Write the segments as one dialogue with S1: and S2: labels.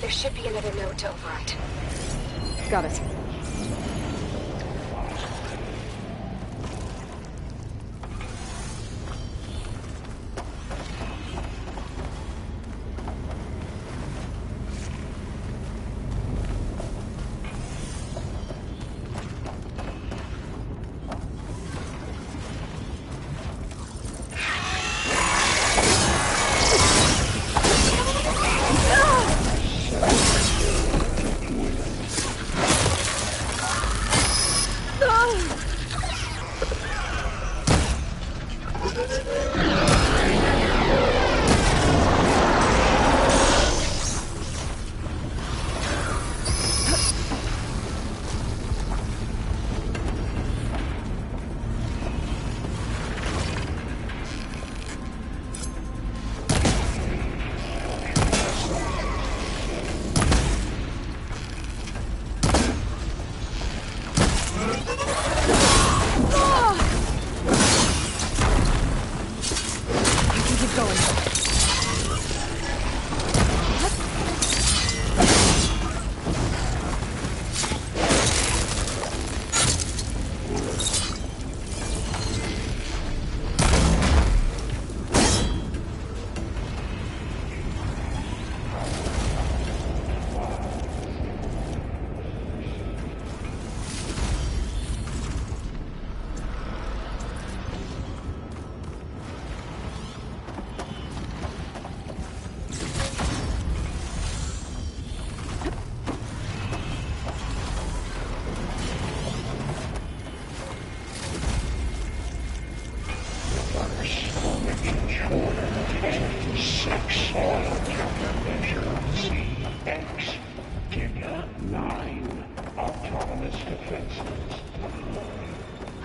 S1: There should be another node to override.
S2: Got it.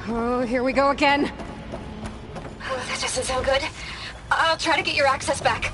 S2: Oh, here we go again.
S1: Oh, that doesn't sound good. I'll try to get your access back.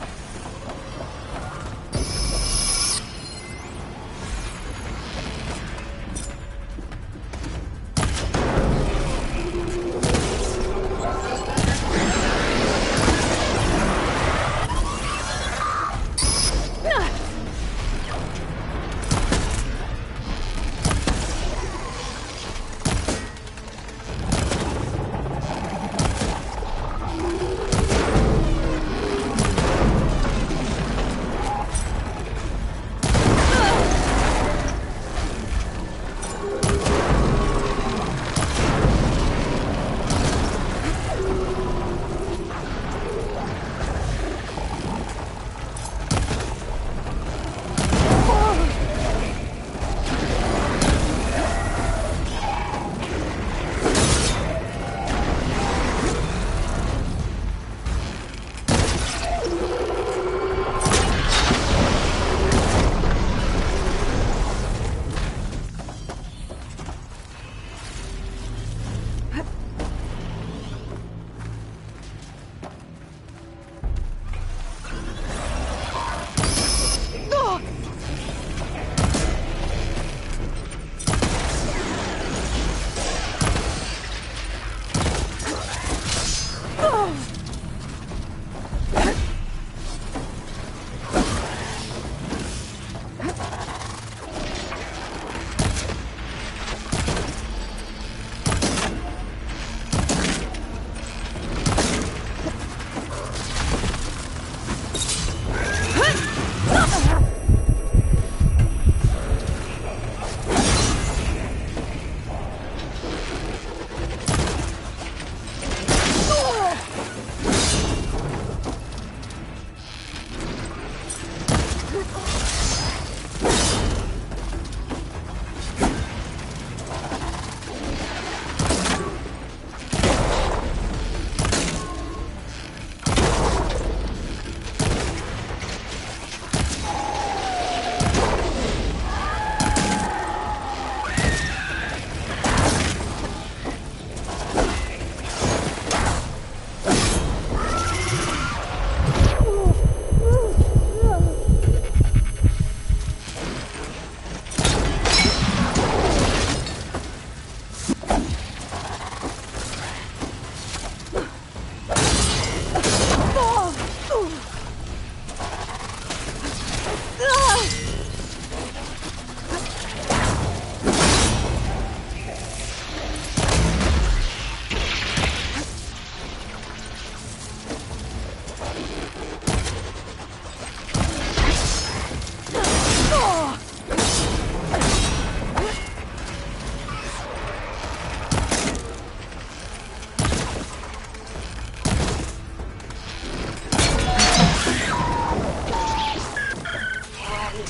S1: And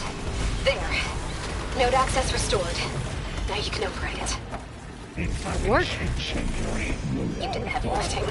S1: there. Node access restored. Now you can override it.
S2: Work?
S1: You did the heavy lifting.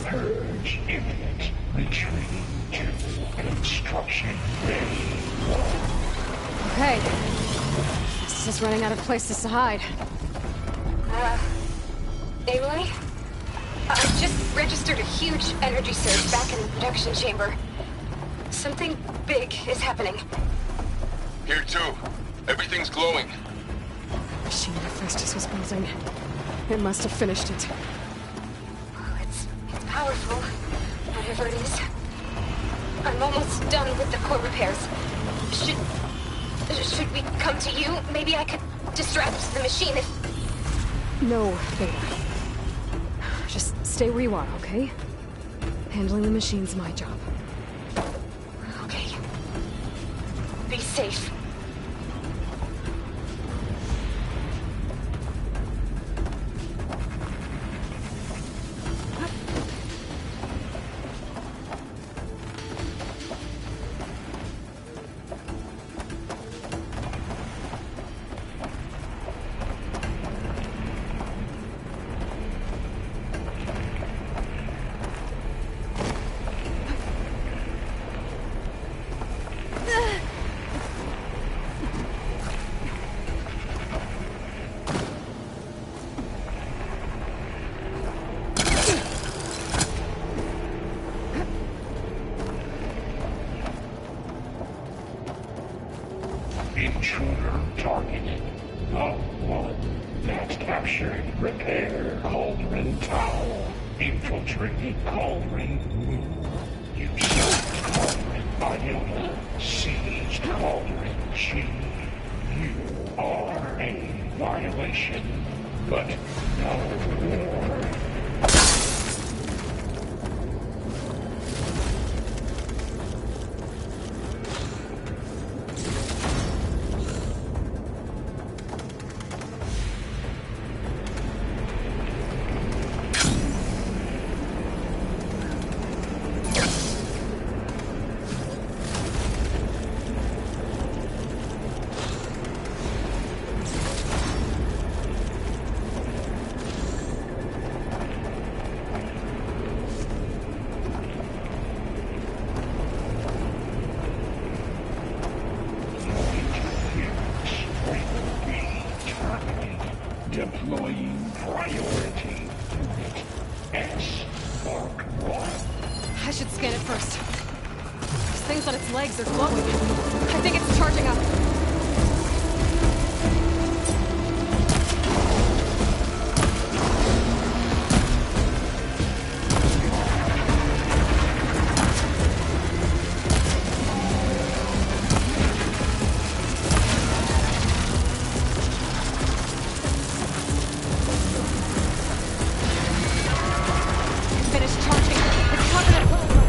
S3: Purge imminent. Retreating to construction ready.
S2: Okay. This is running out of places to hide.
S1: Aloy? I've just registered a huge energy surge back in the production chamber. Something big is happening.
S4: Here too. Everything's glowing.
S2: Machine Hephaestus was building. It must have finished it.
S1: It's powerful, whatever it is. I'm almost done with the core repairs. Should we come to you? Maybe I could distract the machine if...
S2: No, Beta. Just stay where you are, okay? Handling the machine's my job.
S1: Okay. Be safe.
S3: Intruder targeted. The one that captured Repair Cauldron Tower. Infiltrated Cauldron Moon. Usurped Cauldron Iota. Seized Cauldron G. You are a violation, but no reward. Deploying priority unit S Mark 1.
S2: I should scan it first. Those things on its legs are glowing. I think it's charging up. Finish charging. It's coming at full level.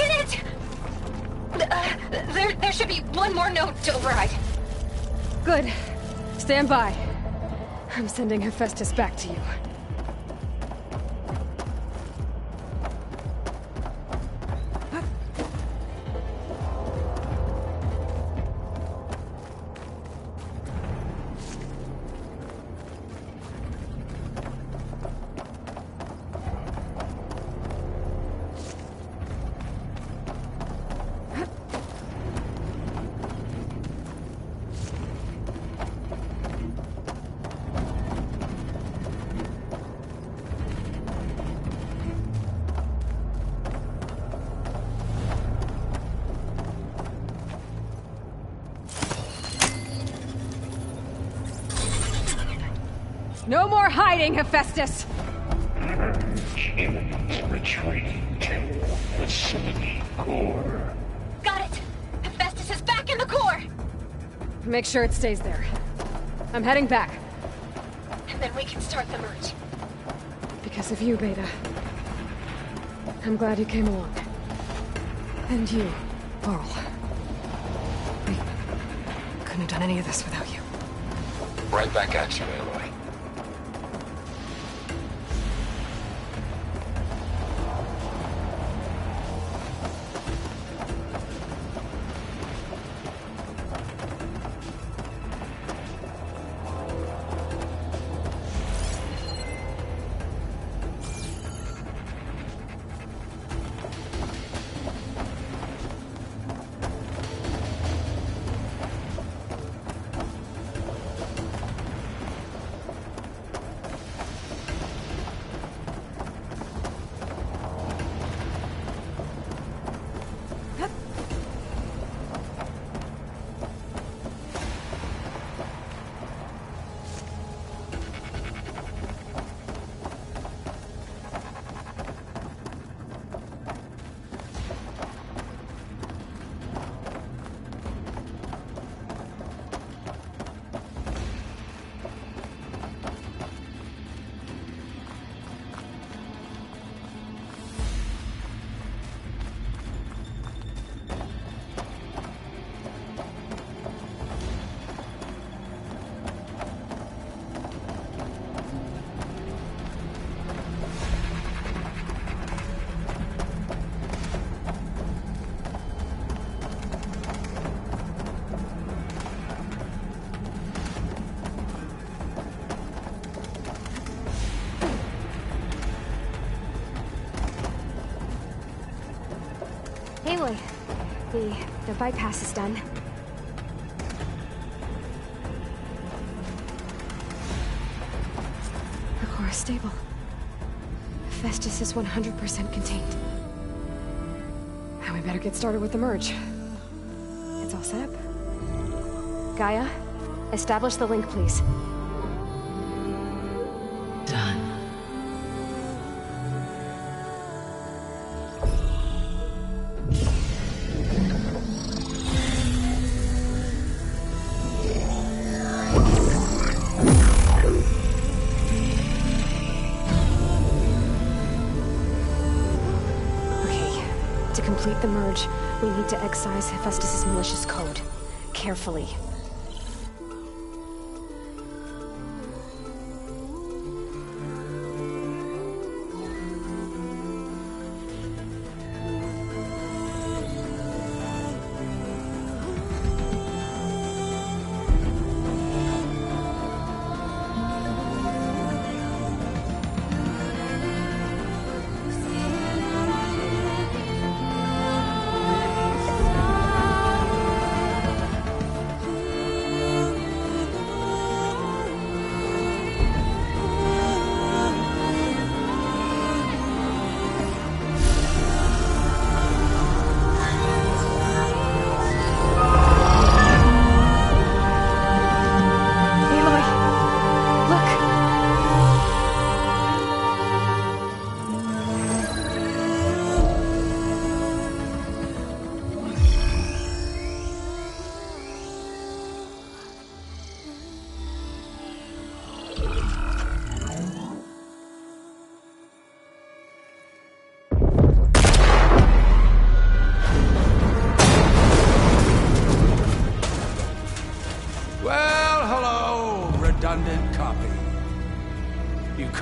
S1: did it! There should be one more node to override.
S2: Good. Stand by. I'm sending Hephaestus back to you. No more hiding, Hephaestus!
S3: Imminent retreating to facility core.
S1: Got it! Hephaestus is back in the core!
S2: Make sure it stays there. I'm heading back.
S1: And then we can start the merge.
S2: Because of you, Beta. I'm glad you came along. And you, Varl. We couldn't have done any of this without you.
S4: Right back at you, Aloy.
S5: Aloy, the bypass is done.
S2: The core is stable. Hephaestus is 100% contained. Now we better get started with the merge. It's all set up.
S5: Gaia, establish the link, please.
S6: Done.
S5: To complete the merge, we need to excise Hephaestus' malicious code. Carefully.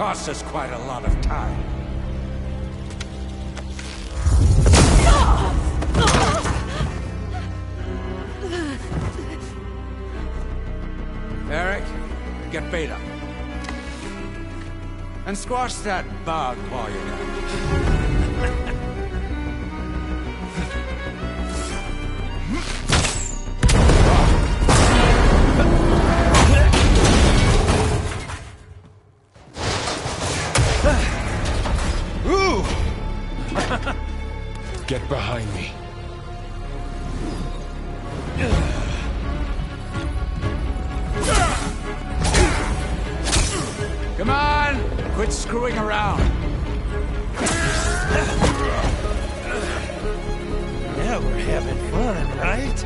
S6: cost us quite a lot of time. Eric, get Beta. And squash that bug while you're at it.
S3: Get behind me.
S6: Come on! Quit screwing around!
S7: Yeah, we're having fun, right?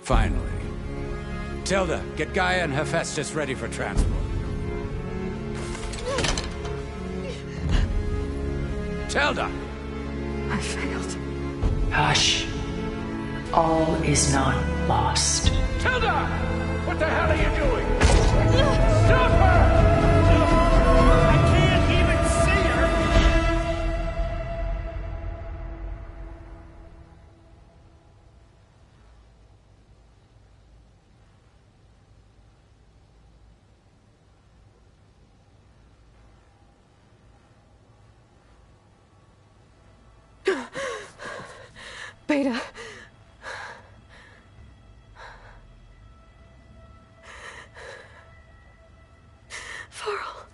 S6: Finally. Tilda, get Gaia and Hephaestus ready for transport. Tilda!
S2: I failed.
S8: Hush. All is not lost.
S6: Tilda! What the hell are you doing? Stop her!
S7: I can't even see her!
S2: Beta. Varl.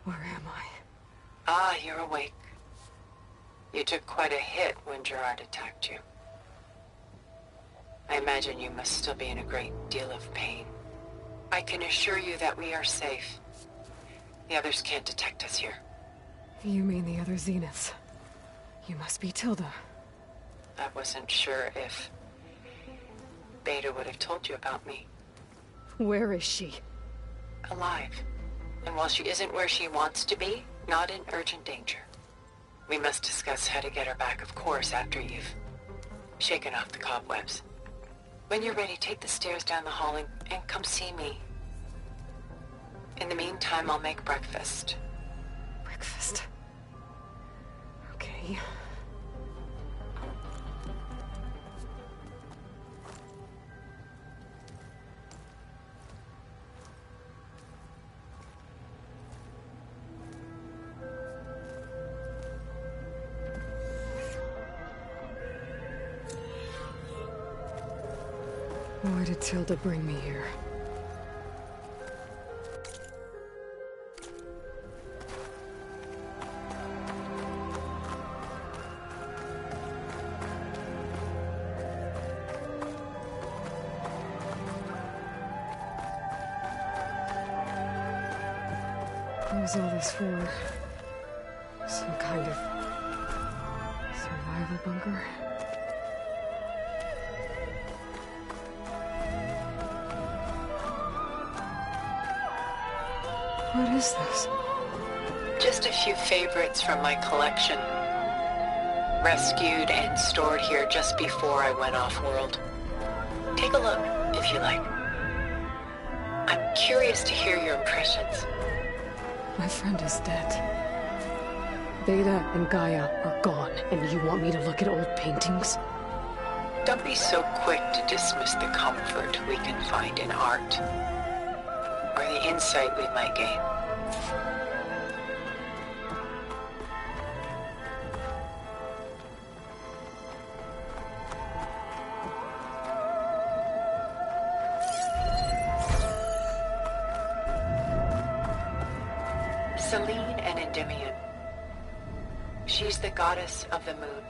S2: Where am I?
S8: Ah, you're awake. You took quite a hit when Gerard attacked you. I imagine you must still be in a great deal of pain. I can assure you that we are safe. The others can't detect us here.
S2: You mean the other Zeniths? You must be Tilda.
S8: I wasn't sure if Beta would have told you about me.
S2: Where is she?
S8: Alive. And while she isn't where she wants to be, not in urgent danger. We must discuss how to get her back, of course, after you've shaken off the cobwebs. When you're ready, take the stairs down the hall and come see me. In the meantime, I'll make breakfast.
S2: Breakfast. Okay. Why did Tilda bring me here? What was all this for? Some kind of survival bunker? What is this?
S8: Just a few favorites from my collection. Rescued and stored here just before I went off-world. Take a look, if you like. I'm curious to hear your impressions.
S2: My friend is dead. Beta and Gaia are gone, and you want me to look at old paintings?
S8: Don't be so quick to dismiss the comfort we can find in art, or the insight we might gain. Celine and Endymion. She's the goddess of the moon,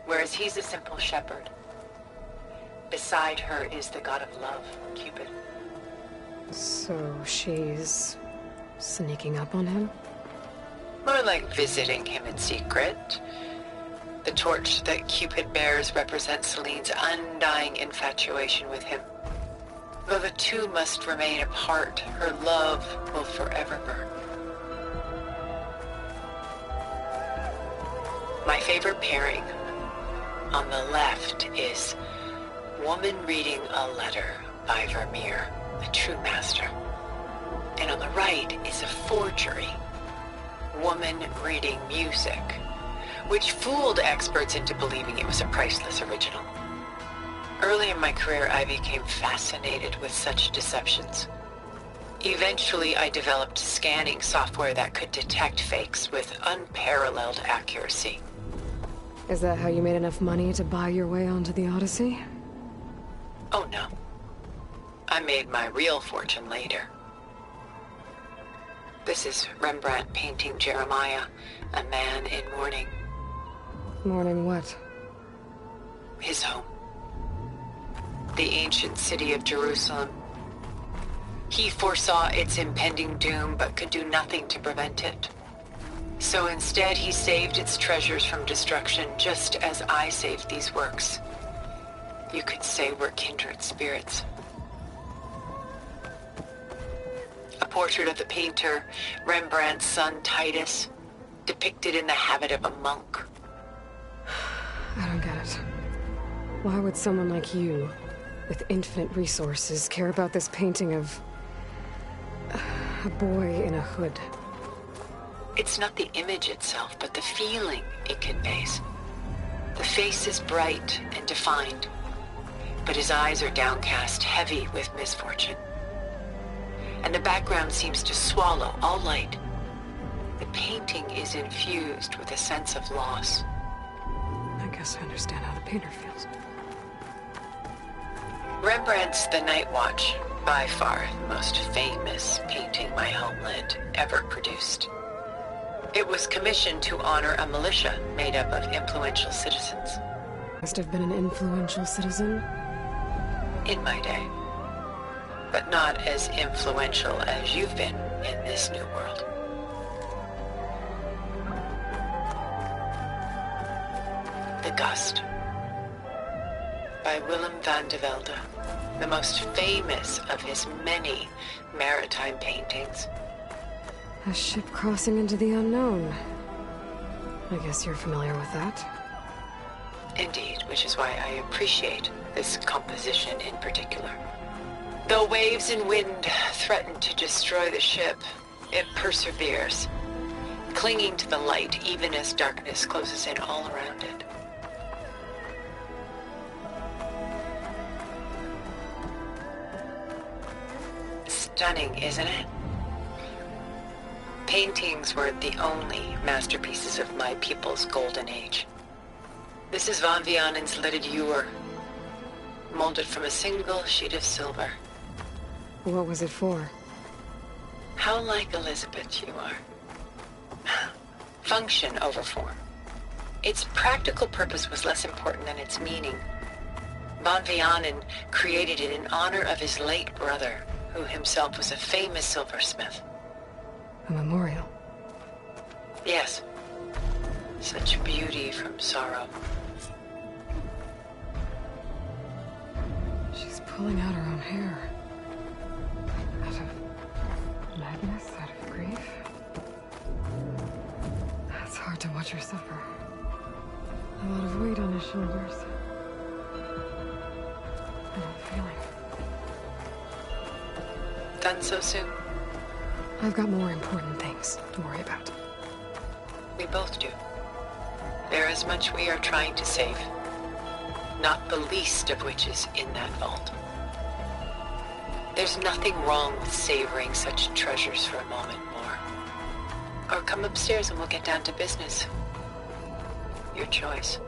S8: whereas he's a simple shepherd. Beside her is the god of love, Cupid.
S2: So she's sneaking up on him?
S8: More like visiting him in secret. The torch that Cupid bears represents Celine's undying infatuation with him. Though the two must remain apart, her love will forever burn. My favorite pairing on the left is woman reading a letter by Vermeer, a true master. And on the right is a forgery, woman reading music, which fooled experts into believing it was a priceless original. Early in my career, I became fascinated with such deceptions. Eventually, I developed scanning software that could detect fakes with unparalleled accuracy.
S2: Is that how you made enough money to buy your way onto the Odyssey?
S8: Oh no. I made my real fortune later. This is Rembrandt painting Jeremiah, a man in mourning.
S2: Mourning what?
S8: His home. The ancient city of Jerusalem. He foresaw its impending doom, but could do nothing to prevent it. So instead, he saved its treasures from destruction, just as I saved these works. You could say we're kindred spirits. A portrait of the painter, Rembrandt's son Titus, depicted in the habit of a monk.
S2: I don't get it. Why would someone like you, with infinite resources, care about this painting of a boy in a hood?
S8: It's not the image itself, but the feeling it conveys. The face is bright and defined, but his eyes are downcast, heavy with misfortune. And the background seems to swallow all light. The painting is infused with a sense of loss.
S2: I guess I understand how the painter feels.
S8: Rembrandt's The Night Watch, by far the most famous painting my homeland ever produced. It was commissioned to honor a militia made up of influential citizens.
S2: Must have been an influential citizen?
S8: In my day. But not as influential as you've been in this new world. The Gust, by Willem van de Velde, the most famous of his many maritime paintings.
S2: A ship crossing into the unknown. I guess you're familiar with that.
S8: Indeed, which is why I appreciate this composition in particular. Though waves and wind threaten to destroy the ship, it perseveres, clinging to the light even as darkness closes in all around it. Stunning, isn't it? Paintings were the only masterpieces of my people's golden age. This is Van Vianen's Lidded Ewer, molded from a single sheet of silver.
S2: What was it for?
S8: How like Elizabeth you are. Function over form. Its practical purpose was less important than its meaning. Van Vianen created it in honor of his late brother, who himself was a famous silversmith.
S2: A memorial?
S8: Yes. Such beauty from sorrow.
S2: She's pulling out her own hair. Out of madness, out of grief. It's hard to watch her suffer. A lot of weight on his shoulders. I know the feeling.
S8: Done so soon?
S2: I've got more important things to worry about.
S8: We both do. There is much we are trying to save, not the least of which is in that vault. There's nothing wrong with savoring such treasures for a moment more. Or come upstairs and we'll get down to business. Your choice.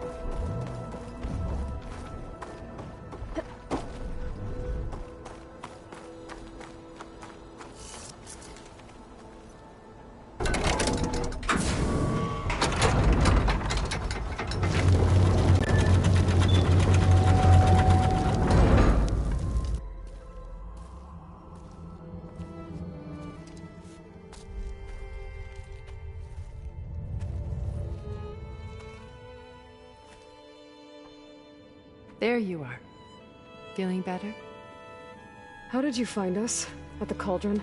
S8: There you are. Feeling better?
S2: How did you find us? At the Cauldron?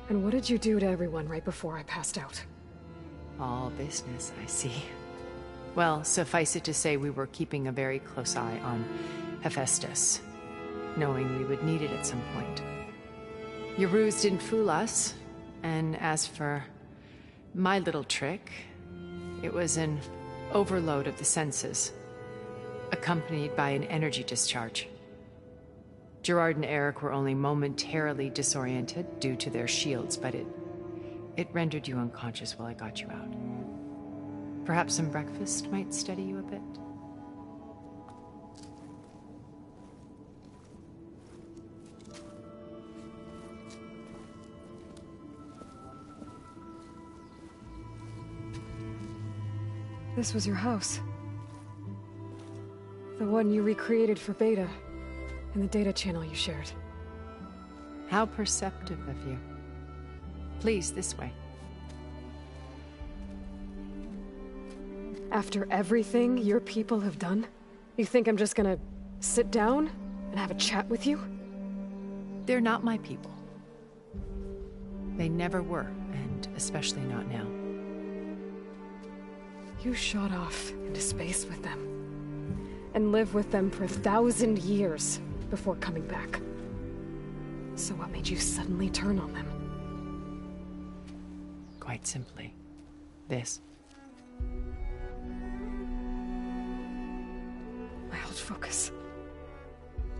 S2: And what did you do to everyone right before I passed out?
S8: All business, I see. Well, suffice it to say we were keeping a very close eye on Hephaestus, knowing we would need it at some point. Your ruse didn't fool us, and as for my little trick, it was an overload of the senses, accompanied by an energy discharge. Gerard and Eric were only momentarily disoriented due to their shields, but it rendered you unconscious while I got you out. Perhaps some breakfast might steady you a bit?
S2: This was your house. The one you recreated for Beta, in the data channel you shared.
S8: How perceptive of you. Please, this way.
S2: After everything your people have done, you think I'm just gonna sit down and have a chat with you?
S8: They're not my people. They never were, and especially not now.
S2: You shot off into space with them, and lived with them for 1,000 years before coming back. So what made you suddenly turn on them?
S8: Quite simply, this.
S2: My old focus.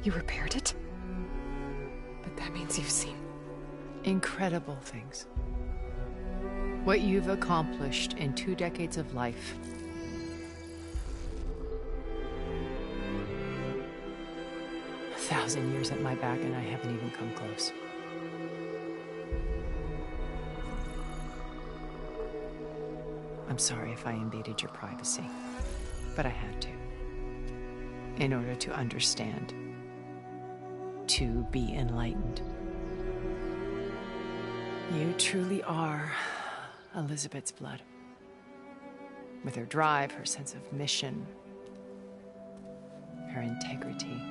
S2: You repaired it? But that means you've seen
S8: Incredible things. What you've accomplished in 2 decades of life. A 1,000 years at my back and I haven't even come close. I'm sorry if I invaded your privacy, but I had to. In order to understand. To be enlightened. You truly are Elizabeth's blood. With her drive, her sense of mission, her integrity.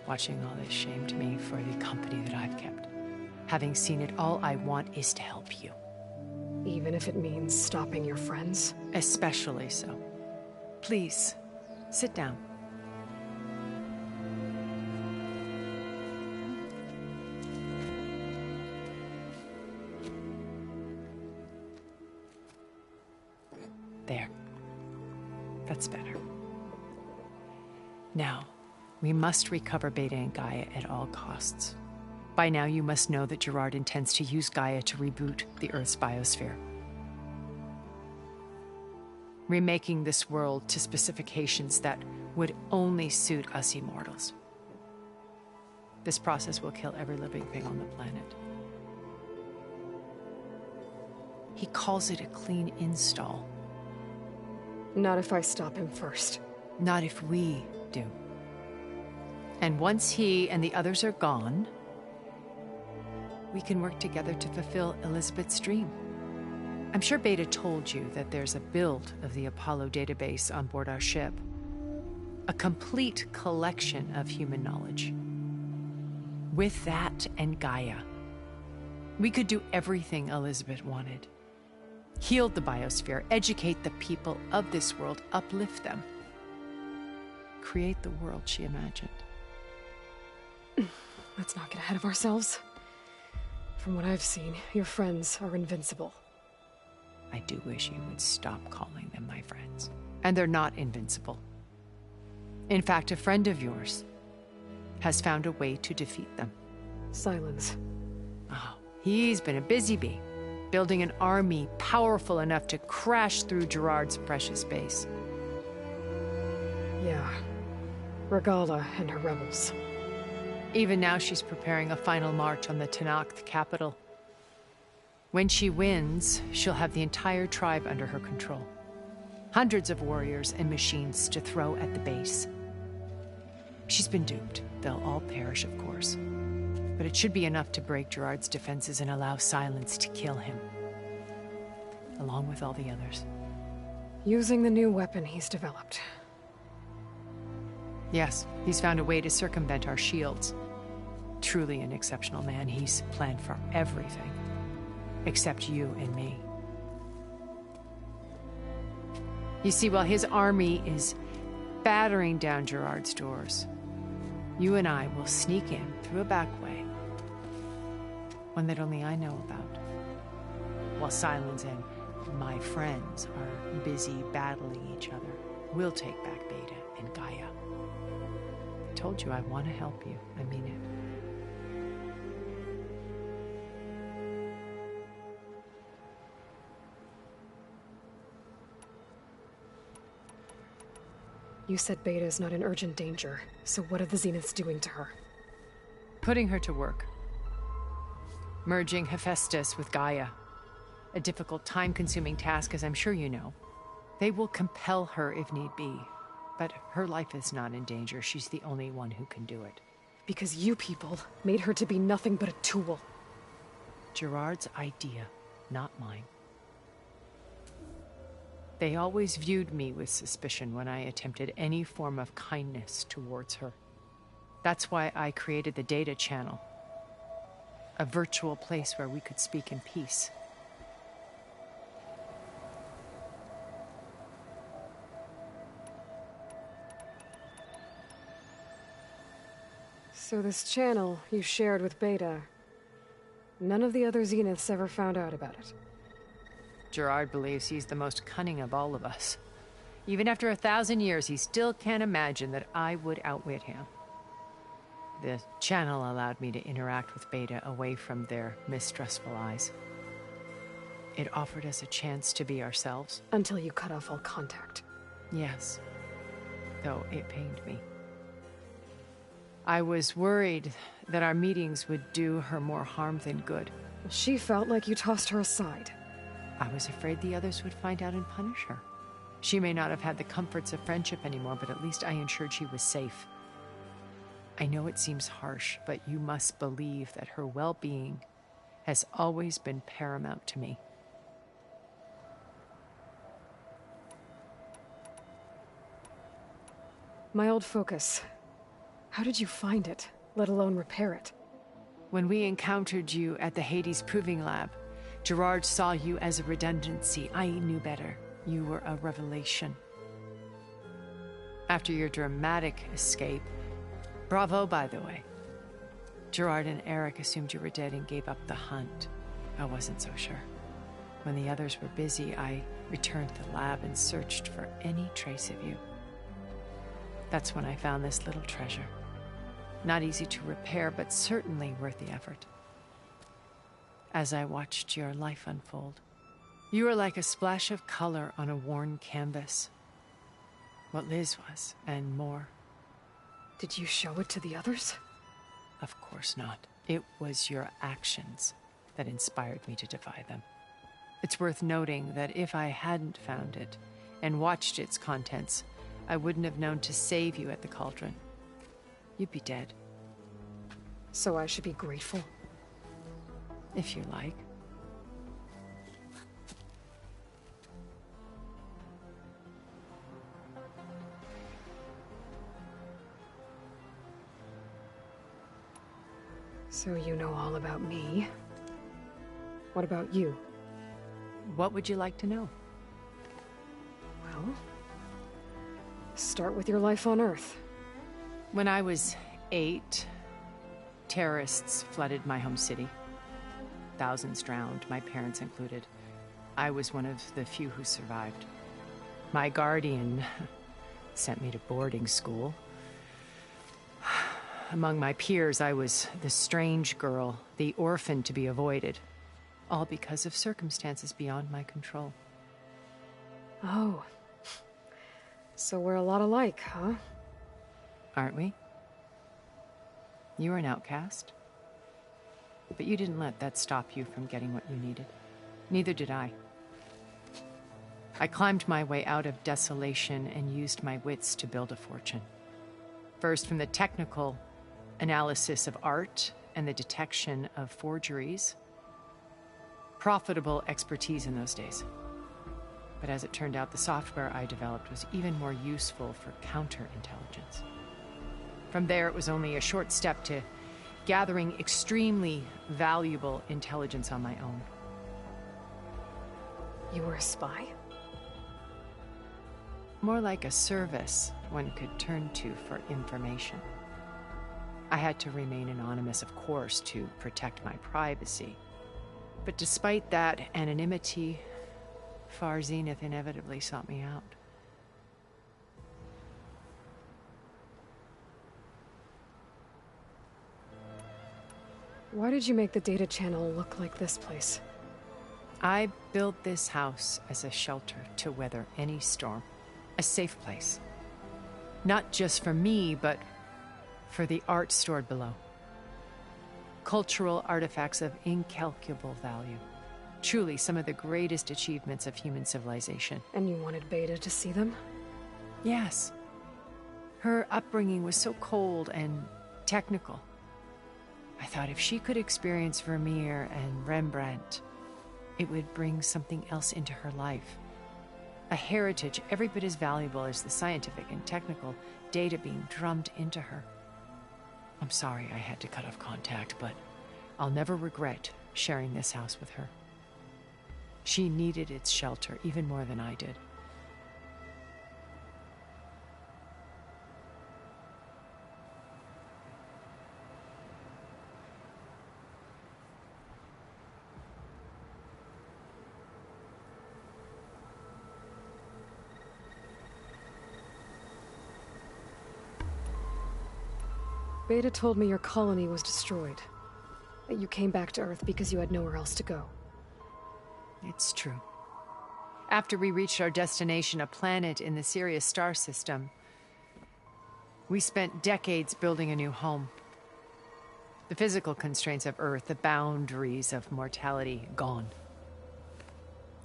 S8: Watching all this shamed me for the company that I've kept. Having seen it, all I want is to help you.
S2: even if it means stopping your friends?
S8: Especially so. Please, sit down. There. That's better. Now, we must recover Beta and Gaia at all costs. By now, you must know that Gerard intends to use Gaia to reboot the Earth's biosphere. Remaking this world to specifications that would only suit us immortals. This process will kill every living thing on the planet. He calls it a clean install.
S2: Not if I stop him first.
S8: Not if we do. And once he and the others are gone, we can work together to fulfill Elizabeth's dream. I'm sure Beta told you that there's a build of the Apollo database on board our ship. A complete collection of human knowledge. With that and Gaia, we could do everything Elizabeth wanted. Heal the biosphere, educate the people of this world, uplift them. Create the world she imagined.
S2: Let's not get ahead of ourselves. From what I've seen, your friends are invincible.
S8: I do wish you would stop calling them my friends. And they're not invincible. In fact, a friend of yours has found a way to defeat them.
S2: Silence.
S8: Oh, he's been a busy bee, building an army powerful enough to crash through Gerard's precious base.
S2: Yeah. Regala and her rebels.
S8: Even now, she's preparing a final march on the Tenakth capital. When she wins, she'll have the entire tribe under her control. Hundreds of warriors and machines to throw at the base. She's been duped. They'll all perish, of course. But it should be enough to break Gerard's defenses and allow Silence to kill him. Along with all the others.
S2: Using the new weapon he's developed.
S9: Yes, he's found a way to circumvent our shields. Truly an exceptional man. He's planned for everything. Except you and me. You see, while his army is battering down Gerard's doors, you and I will sneak in through a back way. One that only I know about. While Sylens and my friends are busy battling each other, we'll take back Beta and Gaia. I told you I want to help you. I mean it.
S2: You said Beta is not in urgent danger, so what are the Zeniths doing to her?
S9: Putting her to work. Merging Hephaestus with Gaia. A difficult, time-consuming task, as I'm sure you know. They will compel her if need be. But her life is not in danger. She's the only one who can do it.
S2: Because you people made her to be nothing but a tool.
S9: Gerard's idea, not mine. They always viewed me with suspicion when I attempted any form of kindness towards her. That's why I created the Data Channel. A virtual place where we could speak in peace.
S2: So this channel you shared with Beta, none of the other Zeniths ever found out about it.
S9: Gerard believes he's the most cunning of all of us. Even after 1,000 years, he still can't imagine that I would outwit him. The channel allowed me to interact with Beta away from their mistrustful eyes. It offered us a chance to be ourselves.
S2: Until you cut off all contact.
S9: Yes, though it pained me. I was worried that our meetings would do her more harm than good.
S2: She felt like you tossed her aside.
S9: I was afraid the others would find out and punish her. She may not have had the comforts of friendship anymore, but at least I ensured she was safe. I know it seems harsh, but you must believe that her well-being has always been paramount to me.
S2: My old focus. How did you find it, let alone repair it?
S9: When we encountered you at the Hades Proving Lab, Gerard saw you as a redundancy. I knew better. You were a revelation. After your dramatic escape, bravo, by the way. Gerard and Eric assumed you were dead and gave up the hunt. I wasn't so sure. When the others were busy, I returned to the lab and searched for any trace of you. That's when I found this little treasure. Not easy to repair, but certainly worth the effort. As I watched your life unfold, you were like a splash of color on a worn canvas. What Liz was, and more.
S2: Did you show it to the others?
S9: Of course not. It was your actions that inspired me to defy them. It's worth noting that if I hadn't found it and watched its contents, I wouldn't have known to save you at the cauldron. You'd be dead.
S2: So I should be grateful?
S9: If you like.
S2: So you know all about me. What about you?
S9: What would you like to know?
S2: Well, start with your life on Earth.
S9: When I was 8, terrorists flooded my home city. Thousands drowned, my parents included. I was one of the few who survived. My guardian sent me to boarding school. Among my peers, I was the strange girl, the orphan to be avoided. All because of circumstances beyond my control.
S2: Oh. So we're a lot alike, huh?
S9: Aren't we? You were an outcast. But you didn't let that stop you from getting what you needed. Neither did I. I climbed my way out of desolation and used my wits to build a fortune. First, from the technical analysis of art and the detection of forgeries. Profitable expertise in those days. But as it turned out, the software I developed was even more useful for counterintelligence. From there, it was only a short step to gathering extremely valuable intelligence on my own.
S2: You were a spy?
S9: More like a service one could turn to for information. I had to remain anonymous, of course, to protect my privacy. But despite that anonymity, Far Zenith inevitably sought me out.
S2: Why did you make the data channel look like this place?
S9: I built this house as a shelter to weather any storm. A safe place. Not just for me, but for the art stored below. Cultural artifacts of incalculable value. Truly some of the greatest achievements of human civilization.
S2: And you wanted Beta to see them?
S9: Yes. Her upbringing was so cold and technical. I thought if she could experience Vermeer and Rembrandt, it would bring something else into her life. A heritage every bit as valuable as the scientific and technical data being drummed into her. I'm sorry I had to cut off contact, but I'll never regret sharing this house with her. She needed its shelter even more than I did.
S2: Beta told me your colony was destroyed. That you came back to Earth because you had nowhere else to go.
S9: It's true. After we reached our destination, a planet in the Sirius star system, we spent decades building a new home. The physical constraints of Earth, the boundaries of mortality, gone.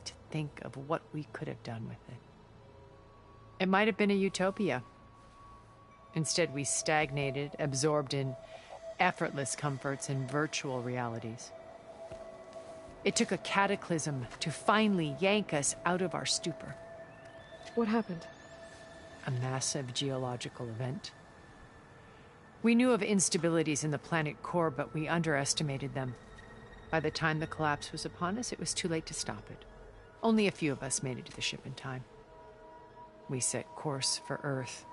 S9: To think of what we could have done with it. It might have been a utopia. Instead, we stagnated, absorbed in effortless comforts and virtual realities. It took a cataclysm to finally yank us out of our stupor.
S2: What happened?
S9: A massive geological event. We knew of instabilities in the planet core, but we underestimated them. By the time the collapse was upon us, it was too late to stop it. Only a few of us made it to the ship in time. We set course for Earth,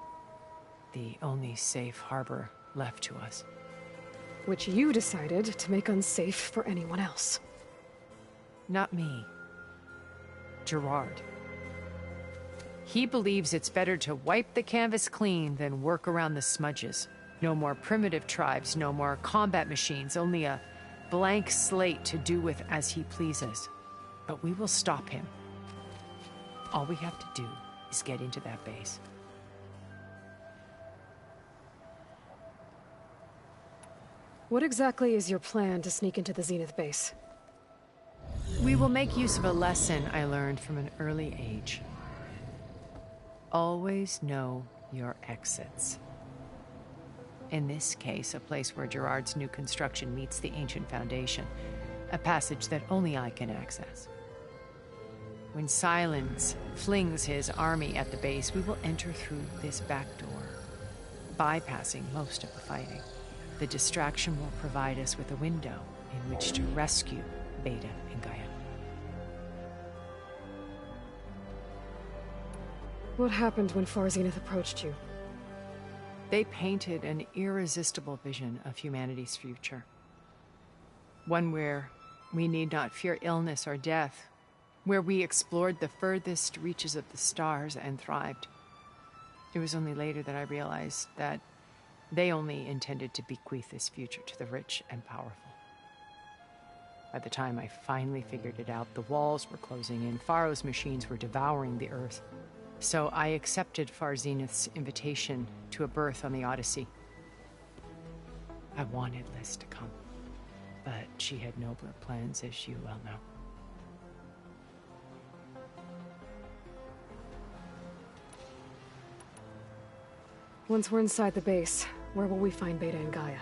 S9: the only safe harbor left to us.
S2: Which you decided to make unsafe for anyone else.
S9: Not me. Gerard. He believes it's better to wipe the canvas clean than work around the smudges. No more primitive tribes, no more combat machines, only a blank slate to do with as he pleases. But we will stop him. All we have to do is get into that base.
S2: What exactly is your plan to sneak into the Zenith base?
S9: We will make use of a lesson I learned from an early age. Always know your exits. In this case, a place where Gerard's new construction meets the ancient foundation, a passage that only I can access. When Silence flings his army at the base, we will enter through this back door, bypassing most of the fighting. The distraction will provide us with a window in which to rescue Beta and Gaia.
S2: What happened when Far Zenith approached you?
S9: They painted an irresistible vision of humanity's future. One where we need not fear illness or death, where we explored the furthest reaches of the stars and thrived. It was only later that I realized that they only intended to bequeath this future to the rich and powerful. By the time I finally figured it out, the walls were closing in, Pharaoh's machines were devouring the Earth. So I accepted Far Zenith's invitation to a berth on the Odyssey. I wanted Liz to come, but she had nobler plans, as you well know.
S2: Once we're inside the base, where will we find Beta and Gaia?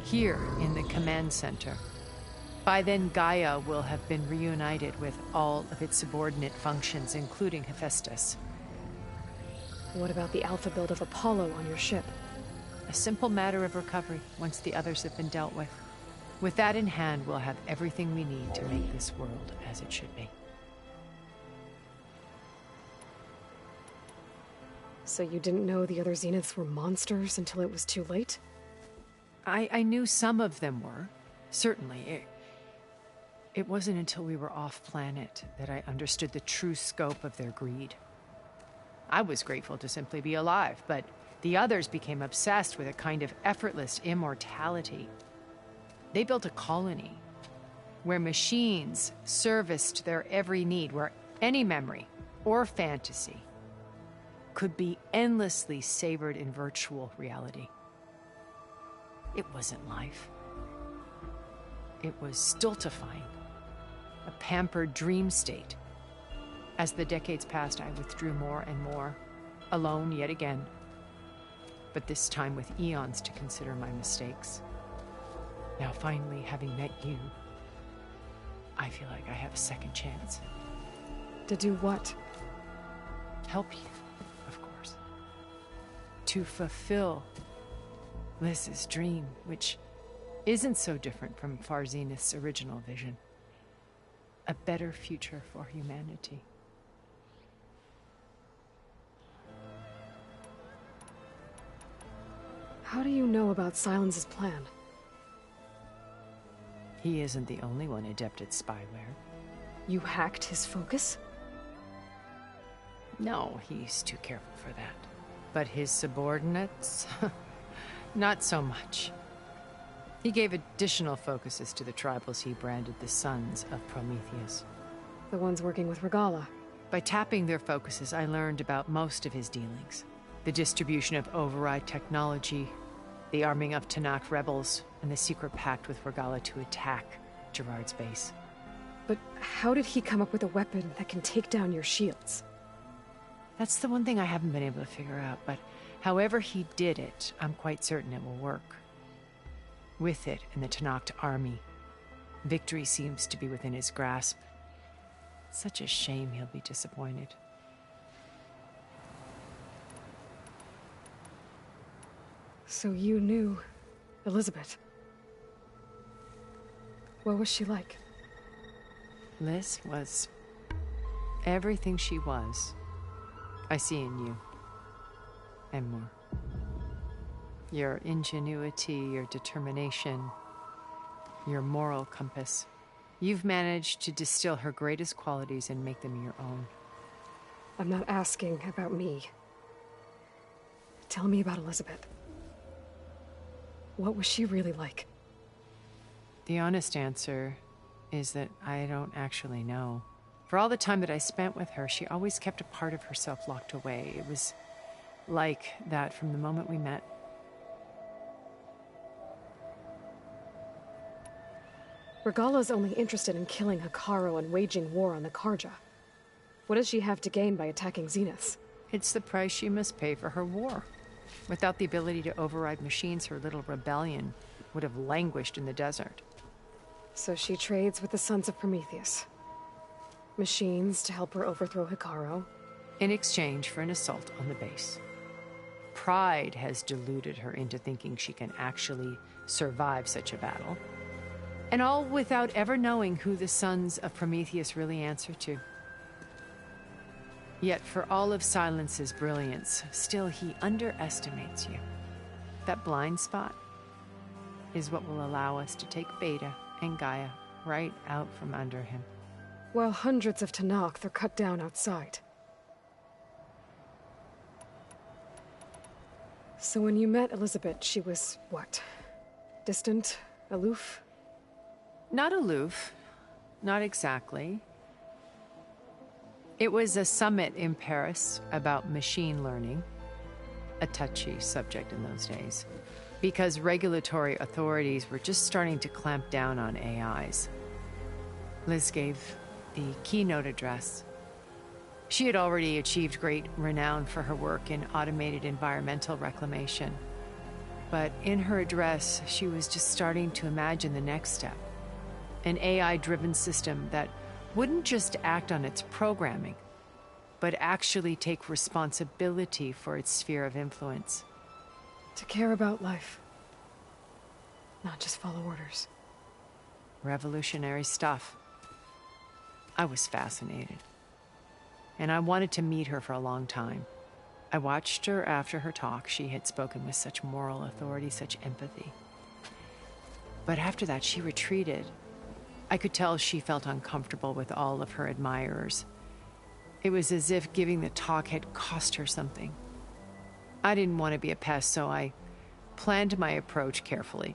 S9: Here in the command center. By then, Gaia will have been reunited with all of its subordinate functions, including Hephaestus.
S2: What about the alpha build of Apollo on your ship?
S9: A simple matter of recovery once the others have been dealt with. With that in hand, we'll have everything we need to make this world as it should be.
S2: So you didn't know the other Zeniths were monsters until it was too late?
S9: I knew some of them were. Certainly. It wasn't until we were off-planet that I understood the true scope of their greed. I was grateful to simply be alive, but the others became obsessed with a kind of effortless immortality. They built a colony where machines serviced their every need, where any memory or fantasy could be endlessly savored in virtual reality. It wasn't life. It was stultifying, a pampered dream state. As the decades passed, I withdrew more and more, alone yet again, but this time with eons to consider my mistakes. Now finally, having met you, I feel like I have a second chance.
S2: To do what?
S9: Help you, of course. To fulfill Liz's dream, which isn't so different from Far Zenith's original vision. A better future for humanity.
S2: How do you know about Silence's plan?
S9: He isn't the only one adept at spyware.
S2: You hacked his focus?
S9: No, he's too careful for that. But his subordinates? Not so much. He gave additional focuses to the tribals he branded the Sons of Prometheus.
S2: The ones working with Regalla.
S9: By tapping their focuses, I learned about most of his dealings. The distribution of override technology, the arming of Tenakth rebels, and the secret pact with Regalla to attack Gerard's base.
S2: But how did he come up with a weapon that can take down your shields?
S9: That's the one thing I haven't been able to figure out, but however he did it, I'm quite certain it will work. With it and the Tenakth army, victory seems to be within his grasp. Such a shame he'll be disappointed.
S2: So you knew Elizabeth. What was she like?
S9: Liz was everything she was. I see in you. And more. Your ingenuity, your determination, your moral compass. You've managed to distill her greatest qualities and make them your own.
S2: I'm not asking about me. Tell me about Elizabeth. What was she really like?
S9: The honest answer is that I don't actually know. For all the time that I spent with her, she always kept a part of herself locked away. It was like that from the moment we met.
S2: Regalla's only interested in killing Hekarro and waging war on the Carja. What does she have to gain by attacking Zeniths?
S9: It's the price she must pay for her war. Without the ability to override machines, her little rebellion would have languished in the desert.
S2: So she trades with the Sons of Prometheus. Machines to help her overthrow Hekarro.
S9: In exchange for an assault on the base. Pride has deluded her into thinking she can actually survive such a battle. And all without ever knowing who the Sons of Prometheus really answer to. Yet for all of Silence's brilliance, still he underestimates you. That blind spot is what will allow us to take Beta and Gaia right out from under him.
S2: While hundreds of Tenakth are cut down outside. So when you met Elizabeth, she was what? Distant? Aloof?
S9: Not aloof. Not exactly. It was a summit in Paris about machine learning. A touchy subject in those days. Because regulatory authorities were just starting to clamp down on AIs. Liz gave the keynote address. She had already achieved great renown for her work in automated environmental reclamation. But in her address, she was just starting to imagine the next step. An AI-driven system that wouldn't just act on its programming, but actually take responsibility for its sphere of influence.
S2: To care about life. Not just follow orders.
S9: Revolutionary stuff. I was fascinated. And I wanted to meet her for a long time. I watched her after her talk. She had spoken with such moral authority, such empathy. But after that, she retreated. I could tell she felt uncomfortable with all of her admirers. It was as if giving the talk had cost her something. I didn't want to be a pest, so I planned my approach carefully.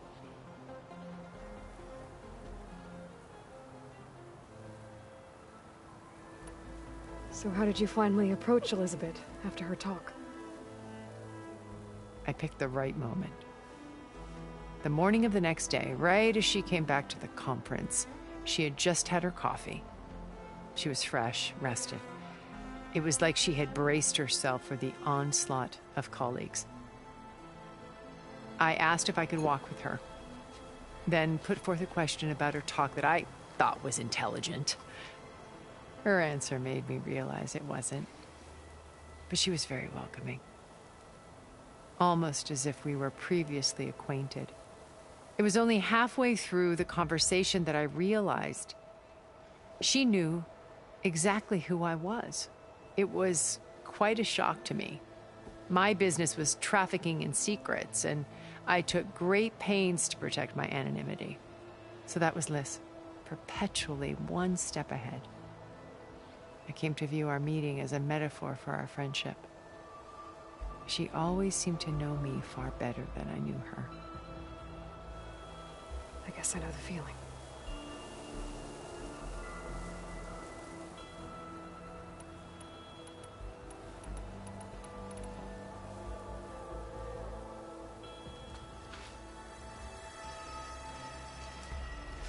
S2: So how did you finally approach Elizabeth after her talk?
S9: I picked the right moment. The morning of the next day, right as she came back to the conference, she had just had her coffee. She was fresh, rested. It was like she had braced herself for the onslaught of colleagues. I asked if I could walk with her, then put forth a question about her talk that I thought was intelligent. Her answer made me realize it wasn't, but she was very welcoming. Almost as if we were previously acquainted. It was only halfway through the conversation that I realized she knew exactly who I was. It was quite a shock to me. My business was trafficking in secrets, and I took great pains to protect my anonymity. So that was Liz, perpetually one step ahead. I came to view our meeting as a metaphor for our friendship. She always seemed to know me far better than I knew her.
S2: I guess I know the feeling.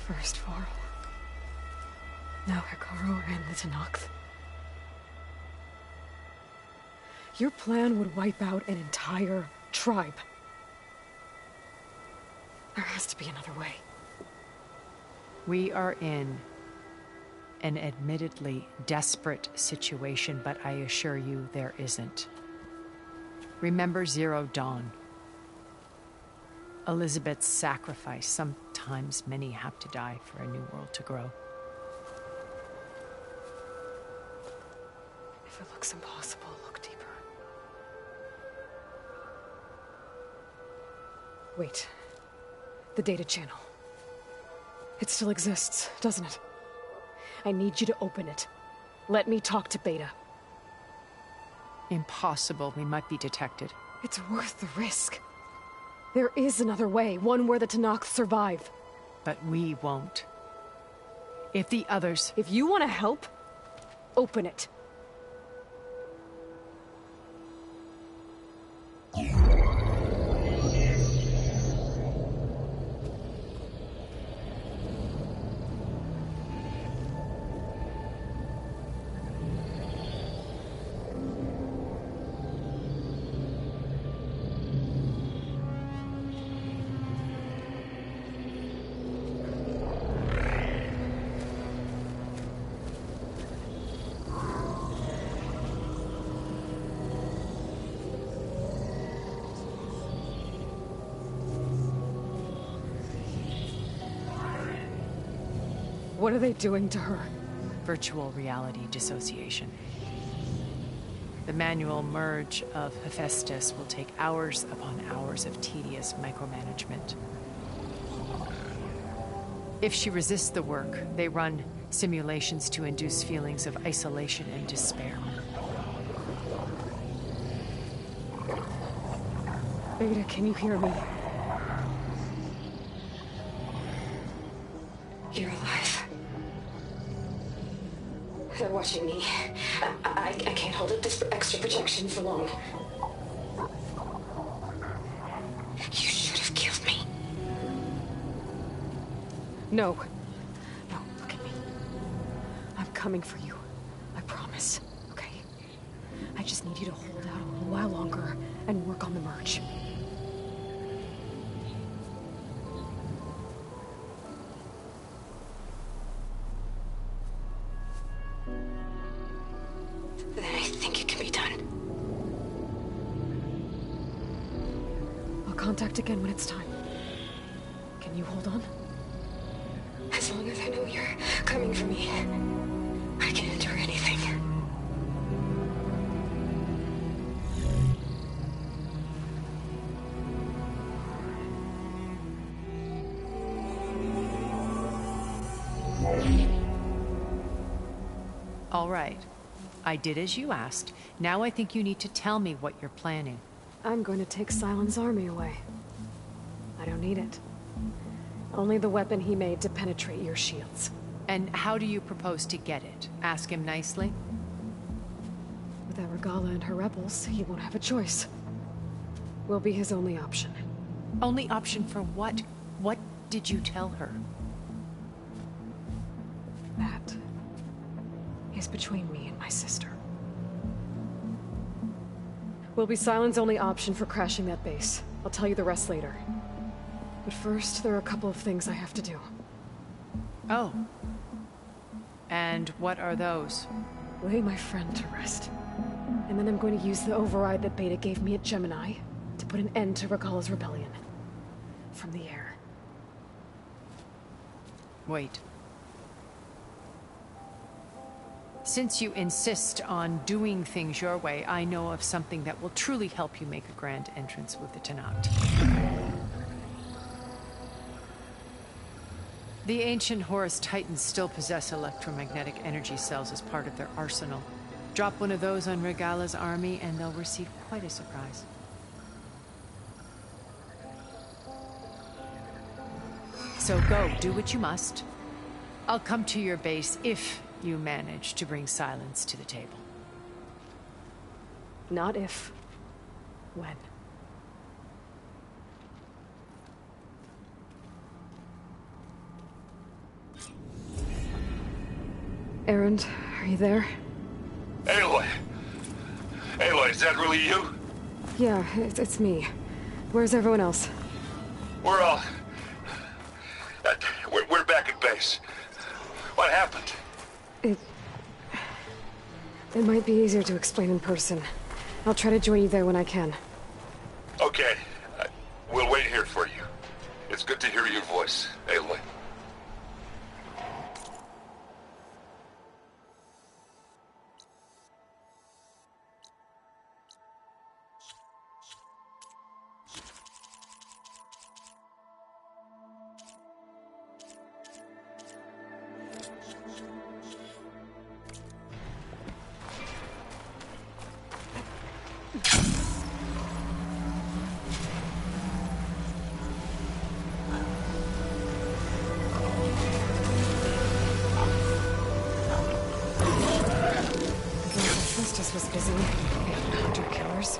S2: First Varl. Now Hekarro and the Tenakth. Your plan would wipe out an entire tribe. There has to be another way.
S9: We are in an admittedly desperate situation, but I assure you there isn't. Remember Zero Dawn. Elizabeth's sacrifice. Sometimes many have to die for a new world to grow.
S2: If it looks impossible, look deeper. Wait. The data channel. It still exists, doesn't it? I need you to open it. Let me talk to Beta.
S9: Impossible. We might be detected.
S2: It's worth the risk. There is another way, one where the Tenakth survive.
S9: But we won't. If the others...
S2: If you want to help, open it. What are they doing to her?
S9: Virtual reality dissociation. The manual merge of Hephaestus will take hours upon hours of tedious micromanagement. If she resists the work, they run simulations to induce feelings of isolation and despair.
S2: Beta, can you hear me?
S1: You're alive. They're watching me. I can't hold up this extra protection for long. You should have killed me.
S2: No. No, look at me. I'm coming for you. I promise, okay? I just need you to hold out a little while longer and work on the merge.
S1: be done.
S2: I'll contact again when it's time. Can you hold on?
S1: As long as I know you're coming for me, I can endure anything.
S9: All right. I did as you asked. Now I think you need to tell me what you're planning.
S2: I'm going to take Sylens' army away. I don't need it. Only the weapon he made to penetrate your shields.
S9: And how do you propose to get it? Ask him nicely?
S2: Without Regalla and her rebels, he won't have a choice. We'll be his only option.
S9: Only option for what? What did you tell her?
S2: That is between me and my sister. Will be Sylens' only option for crashing that base. I'll tell you the rest later. But first, there are a couple of things I have to do.
S9: Oh. And what are those?
S2: Lay my friend to rest. And then I'm going to use the override that Beta gave me at Gemini to put an end to Regalla's rebellion. From the air.
S9: Wait. Since you insist on doing things your way, I know of something that will truly help you make a grand entrance with the Tenakth. The ancient Horus Titans still possess electromagnetic energy cells as part of their arsenal. Drop one of those on Regalla's army and they'll receive quite a surprise. So go, do what you must. I'll come to your base if you manage to bring Sylens to the table.
S2: Not if. When. Erend, are you there?
S4: Aloy! Aloy, is that really you?
S2: Yeah, it's me. Where's everyone else?
S4: We're all... We're back at base. What happened?
S2: It might be easier to explain in person. I'll try to join you there when I can.
S4: Okay. We'll wait here for you. It's good to hear your voice, Aloy.
S2: Was busy. Hunter killers.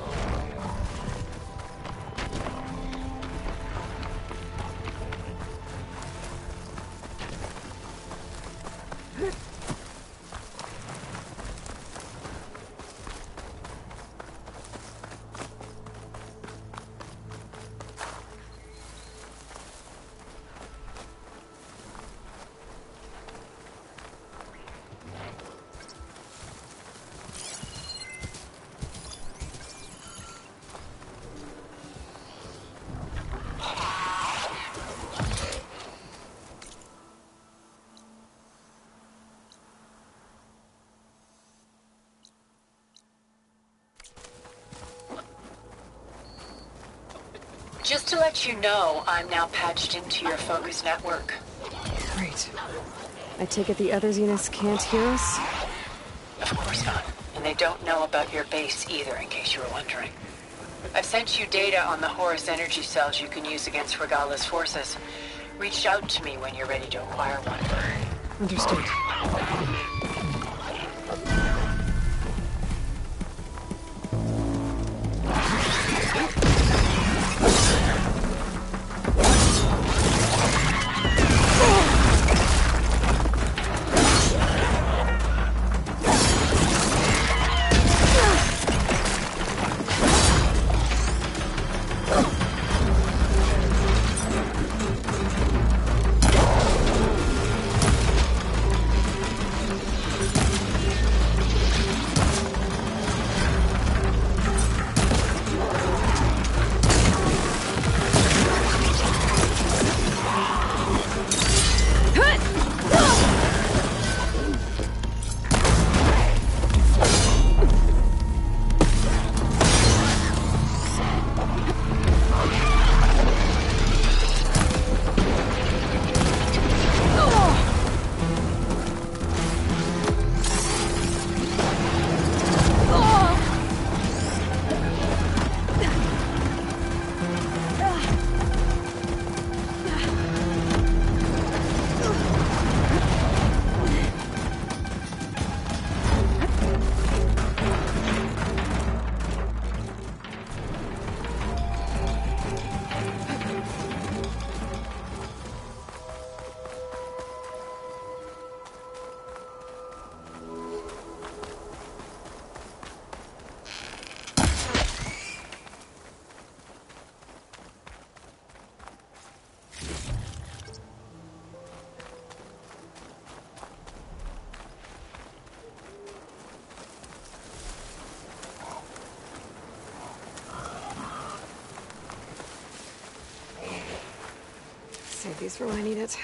S8: Just to let you know, I'm now patched into your focus network.
S2: Great. I take it the other Zeniths can't hear us?
S8: Of course not. And they don't know about your base either, in case you were wondering. I've sent you data on the Horus energy cells you can use against Regalla's forces. Reach out to me when you're ready to acquire one.
S2: Understood. these for when I need it.